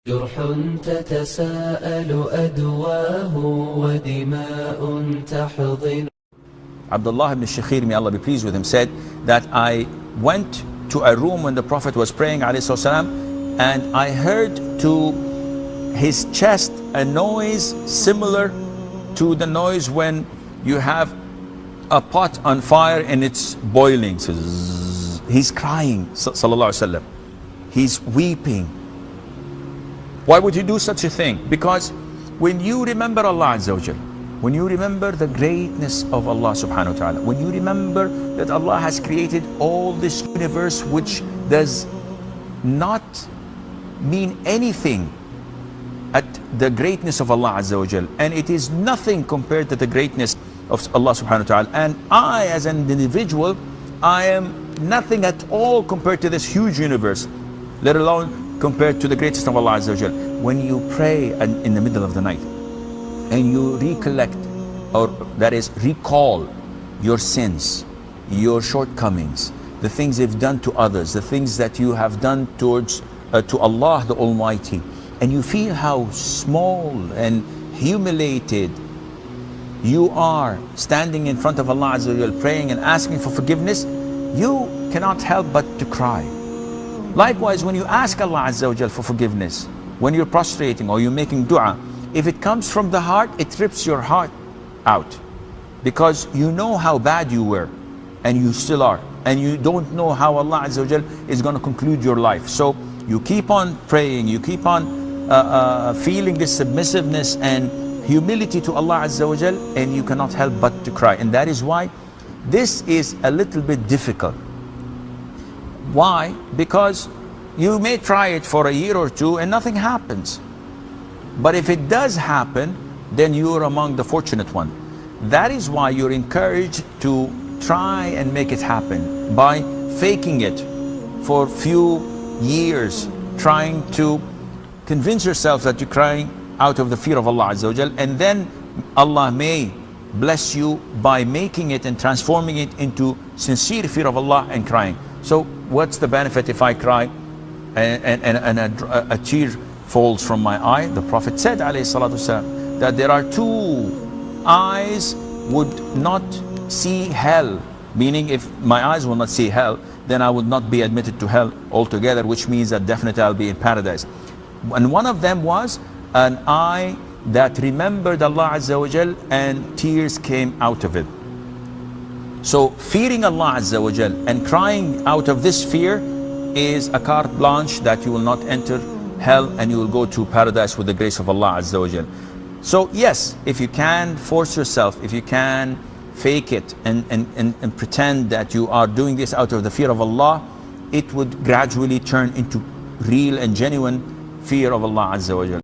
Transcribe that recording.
جرح تتساءل أدواه ودماء تحضن. Abdullah ibn Shakhir, may Allah be pleased with him, said that I went to a room when the Prophet was praying ﷺ, and I heard to his chest a noise similar to the noise when you have a pot on fire and it's boiling. So he's crying, sallallahu alaihi wasallam. He's weeping. Why would he do such a thing? Because when you remember Allah Azza wa Jal, when you remember the greatness of Allah subhanahu wa ta'ala, when you remember that Allah has created all this universe which does not mean anything at the greatness of Allah Azza wa Jal, and it is nothing compared to the greatness of Allah subhanahu wa ta'ala, and I as an individual, I am nothing at all compared to this huge universe, let alone compared to the greatest of Allah Azza wa Jal. When you pray in the middle of the night and you recollect, or that is recall your sins, your shortcomings, the things you've done to others, the things that you have done towards to Allah the Almighty, and you feel how small and humiliated you are standing in front of Allah Azza wa Jal, praying and asking for forgiveness, you cannot help but to cry. Likewise, when you ask Allah Azza wa Jal for forgiveness, when you're prostrating or you're making dua, if it comes from the heart, it rips your heart out, because you know how bad you were and you still are, and you don't know how Allah Azza wa Jal is going to conclude your life. So you keep on praying, you keep on feeling this submissiveness and humility to Allah Azza wa Jal, and you cannot help but to cry. And that is why this is a little bit difficult. Why? Because you may try it for a year or two and nothing happens. But if it does happen, then you're among the fortunate one. That is why you're encouraged to try and make it happen by faking it for few years, trying to convince yourself that you're crying out of the fear of Allah Azza wa Jal, and then Allah may bless you by making it and transforming it into sincere fear of Allah and crying. So what's the benefit if I cry and a tear falls from my eye? The Prophet said alayhi salatu wasalam, that there are two eyes would not see hell, meaning if my eyes will not see hell, then I would not be admitted to hell altogether, which means that definitely I'll be in paradise. And one of them was an eye that remembered Allah Azza wa Jal and tears came out of it. So fearing Allah Azza wa Jal and crying out of this fear is a carte blanche that you will not enter hell and you will go to paradise with the grace of Allah Azza wa Jal. So yes, if you can force yourself, if you can fake it and pretend that you are doing this out of the fear of Allah, it would gradually turn into real and genuine fear of Allah Azza wa Jal.